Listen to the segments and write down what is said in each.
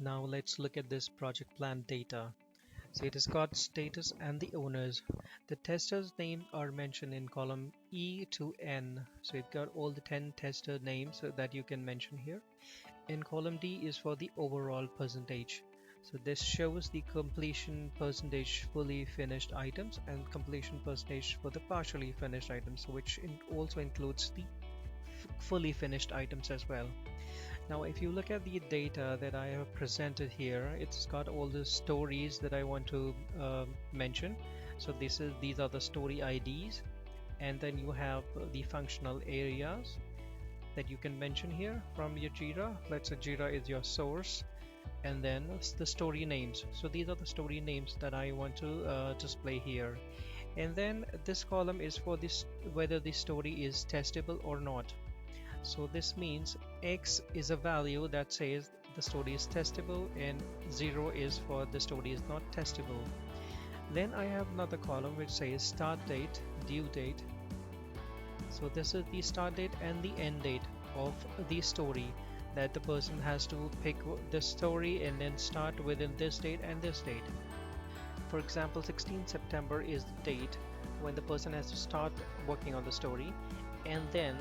Now let's look at this project plan data. So it has got status and the owners. The testers' names are mentioned in column E to N. So it got all the 10 tester names that you can mention here. And column D is for the overall percentage. So this shows the completion percentage fully finished items and completion percentage for the partially finished items, which also includes the fully finished items as well. Now if you look at the data that I have presented here, it's got all the stories that I want to mention. So these are the story IDs, and then you have the functional areas that you can mention here from your Jira. Let's say Jira is your source, and then the story names. So these are the story names that I want to display here. And then this column is for this whether the story is testable or not. So this means X is a value that says the story is testable, and 0 is for the story is not testable. Then I have another column which says start date, due date. So this is the start date and the end date of the story, that the person has to pick the story and then start within this date and this date. For example, 16 September is the date when the person has to start working on the story, and then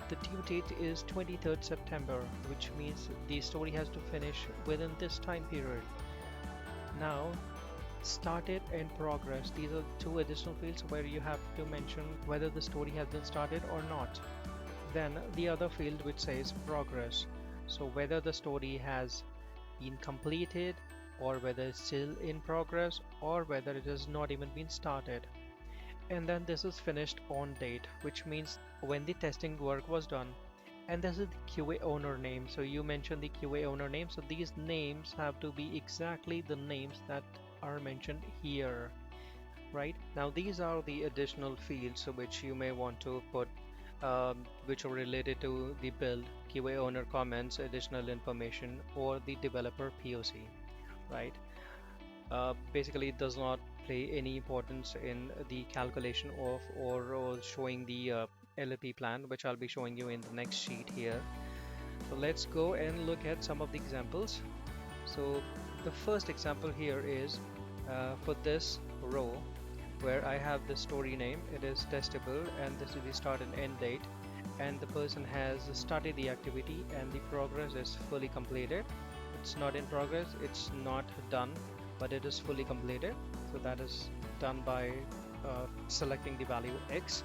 the due date is 23rd September, which means the story has to finish within this time period. Now, started and progress, these are two additional fields where you have to mention whether the story has been started or not. Then the other field which says progress, so whether the story has been completed or whether it's still in progress or whether it has not even been started. And then this is finished on date, which means when the testing work was done. And this is the QA owner name, so you mentioned the QA owner name, so these names have to be exactly the names that are mentioned here. Right now, these are the additional fields which you may want to put, which are related to the build, QA owner comments, additional information, or the developer POC, right? Basically it does not play any importance in the calculation of or showing the LLP plan, which I'll be showing you in the next sheet here. So let's go and look at some of the examples. So the first example here is for this row where I have the story name, it is testable, and this is the start and end date, and the person has started the activity and the progress is fully completed. It's not in progress, it's not done, but it is fully completed. So that is done by selecting the value X.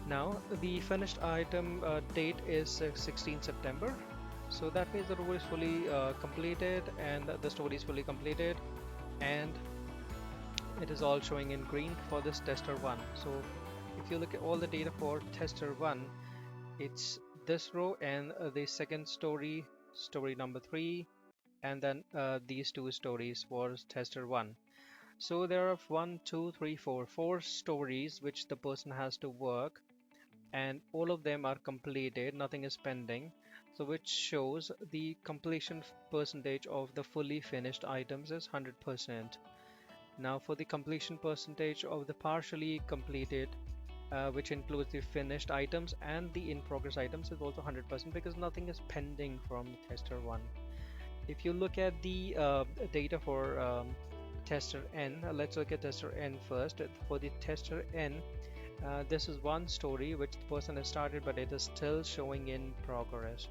Now the finished item date is 16 September. So that means the row is fully completed and the story is fully completed, and it is all showing in green for this tester 1. So if you look at all the data for tester 1, it's this row and the second story, story number 3, and then these two stories for tester 1. So there are 4 stories which the person has to work, and all of them are completed, nothing is pending, so which shows the completion percentage of the fully finished items is 100%. Now for the completion percentage of the partially completed, which includes the finished items and the in progress items, is also 100% because nothing is pending from tester 1. If you look at the data for tester N, let's look at tester N first. For the tester N, this is one story which the person has started, but it is still showing in progress.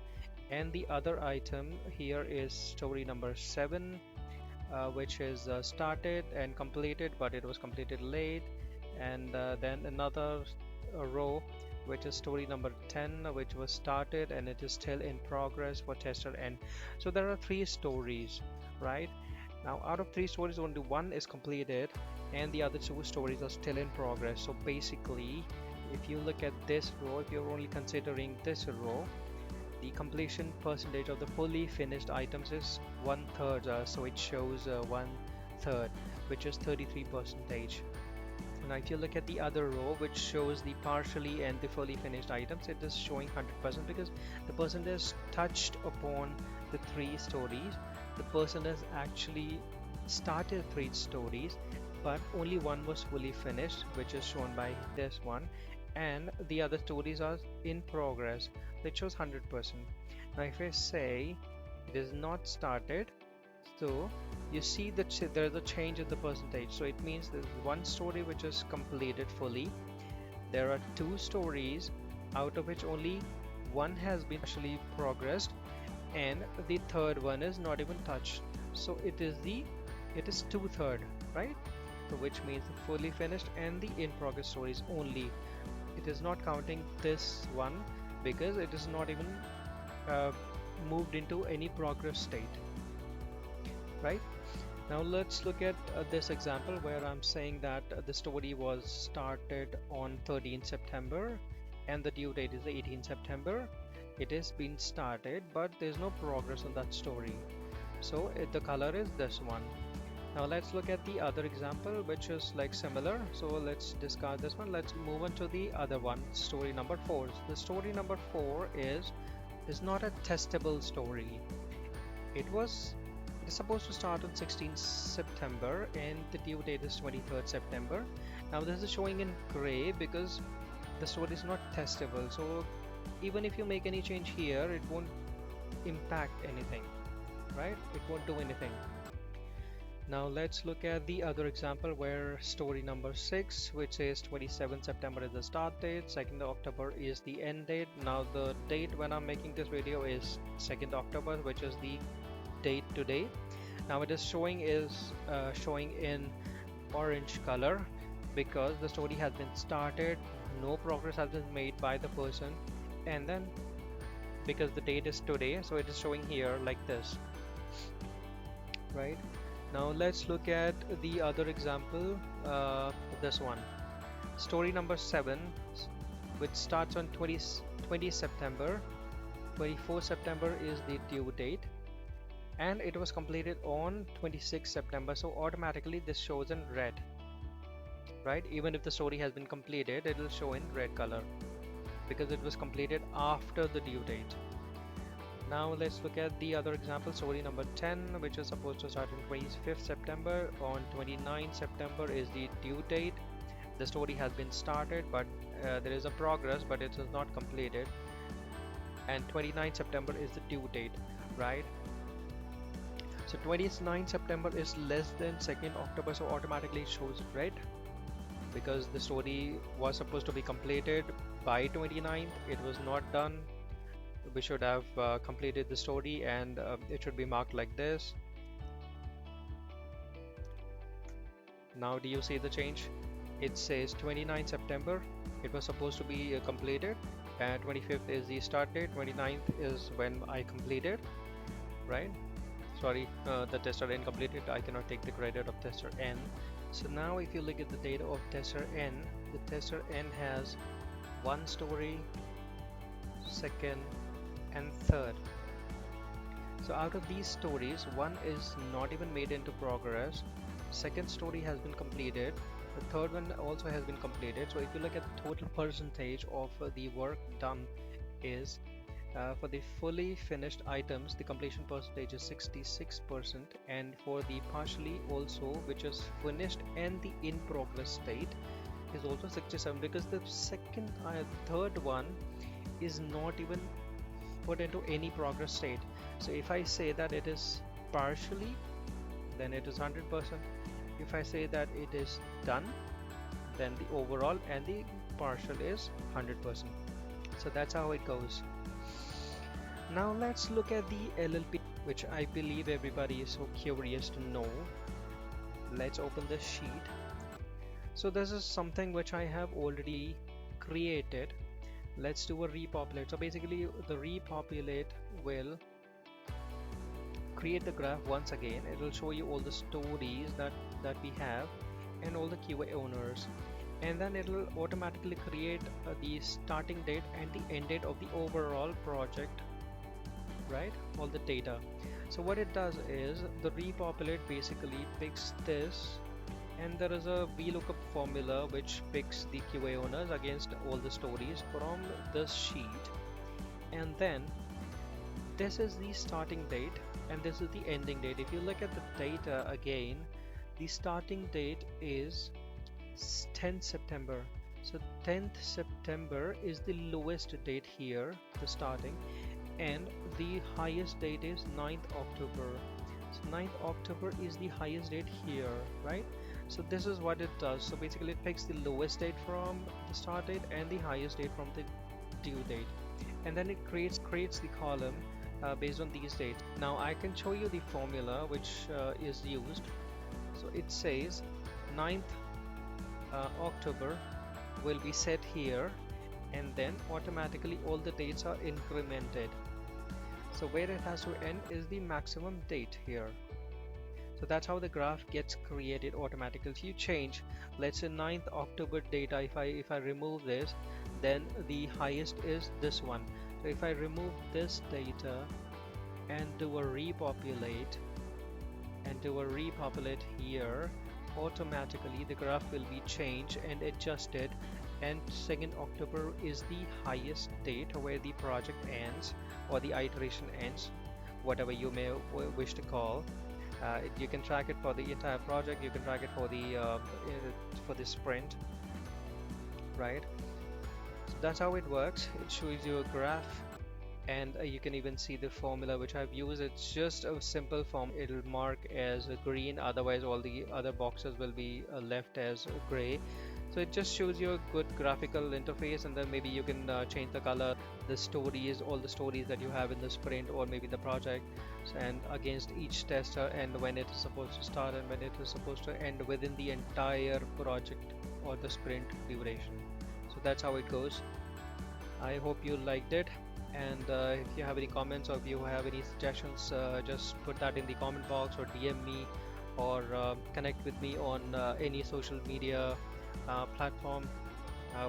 And the other item here is story number 7, which is started and completed, but it was completed late. And then another row which is story number 10, which was started and it is still in progress for tester N. So there are 3 stories, right? Now out of 3 stories, only 1 is completed and the other 2 stories are still in progress. So basically, if you look at this row, if you're only considering this row, the completion percentage of the fully finished items is 1/3, so it shows 1/3, which is 33%. Now if you look at the other row which shows the partially and the fully finished items, it is showing 100% because the person has touched upon the 3 stories. The person has actually started 3 stories, but only 1 was fully finished, which is shown by this one, and the other stories are in progress, which shows 100%. Now if I say it is not started. So you see that there's a change in the percentage. So it means there's one story which is completed fully. There are two stories out of which only one has been actually progressed, and the third one is not even touched. So it is two-third, right? So which means the fully finished and the in progress stories only. It is not counting this one because it is not even uh, moved into any progress state, right? Now let's look at this example where I'm saying that the story was started on 13 September and the due date is 18 September. It has been started, but there's no progress on that story. So the color is this one. Now let's look at the other example which is like similar. So let's discard this one. Let's move on to the other one, story number 4. The story number 4 is not a testable story. It is supposed to start on 16th September and the due date is 23rd September. Now this is showing in gray because the story is not testable. So even if you make any change here, it won't impact anything, right? It won't do anything. Now let's look at the other example where story number 6, which says 27 September is the start date, 2nd October is the end date. Now the date when I'm making this video is 2nd October, which is the date today. Now it is showing in orange color because the story has been started, no progress has been made by the person, and then because the date is today, so it is showing here like this, right? Now let's look at the other example, this one, story number 7, which starts on 20 September. 24 September is the due date and it was completed on 26 September. So automatically this shows in red, right? Even if the story has been completed, it will show in red color because it was completed after the due date. Now let's look at the other example, story number 10, which is supposed to start on 25th September. On 29th September is the due date. The story has been started, but there is a progress, but it is not completed. And 29th September is the due date, right? So 29th September is less than 2nd October, so automatically it shows red because the story was supposed to be completed by 29th. It was not done. We should have completed the story and it should be marked like this. Now do you see the change? It says 29 September, it was supposed to be completed, and 25th is the start date, 29th is when I completed, right? Sorry, the tester N completed, I cannot take the credit of tester N. So now if you look at the data of tester N, the tester N has one story, second and third. So out of these stories, one is not even made into progress, second story has been completed, the third one also has been completed. So if you look at the total percentage of the work done is for the fully finished items, the completion percentage is 66%, and for the partially also, which is finished and the in progress state, is also 67 because the third one is not even put into any progress state. So if I say that it is partially, then it is 100%. If I say that it is done, then the overall and the partial is 100%. So that's how it goes. Now let's look at the LLP, which I believe everybody is so curious to know. Let's open the sheet. So this is something which I have already created. Let's do a repopulate. So basically the repopulate will create the graph once again. It will show you all the stories that we have and all the QA owners, and then it will automatically create the starting date and the end date of the overall project, right? All the data. So what it does is the repopulate basically picks this, and there is a VLOOKUP formula which picks the QA owners against all the stories from this sheet, and then this is the starting date and this is the ending date. If you look at the data again, the starting date is 10th September. So 10th September is the lowest date here, the starting, and the highest date is 9th October. So 9th October is the highest date here, right? So this is what it does. So basically it picks the lowest date from the start date and the highest date from the due date, and then it creates the column based on these dates. Now I can show you the formula which is used. So it says 9th October will be set here, and then automatically all the dates are incremented. So where it has to end is the maximum date here. So that's how the graph gets created automatically. If you change, let's say 9th October data, if I remove this, then the highest is this one. So if I remove this data and do a repopulate here, automatically the graph will be changed and adjusted, and 2nd October is the highest date where the project ends or the iteration ends, whatever you may wish to call. You can track it for the entire project, you can track it for the sprint, right? So that's how it works. It shows you a graph, and you can even see the formula which I've used. It's just a simple form. It'll mark as green, otherwise all the other boxes will be left as gray. So it just shows you a good graphical interface, and then maybe you can change the color, the stories, all the stories that you have in the sprint or maybe the project, and against each tester, and when it is supposed to start and when it is supposed to end within the entire project or the sprint duration. So that's how it goes. I hope you liked it, and if you have any comments or if you have any suggestions, just put that in the comment box or DM me, or connect with me on any social media platform,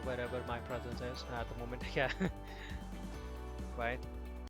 wherever my presence is at the moment. Yeah. Right.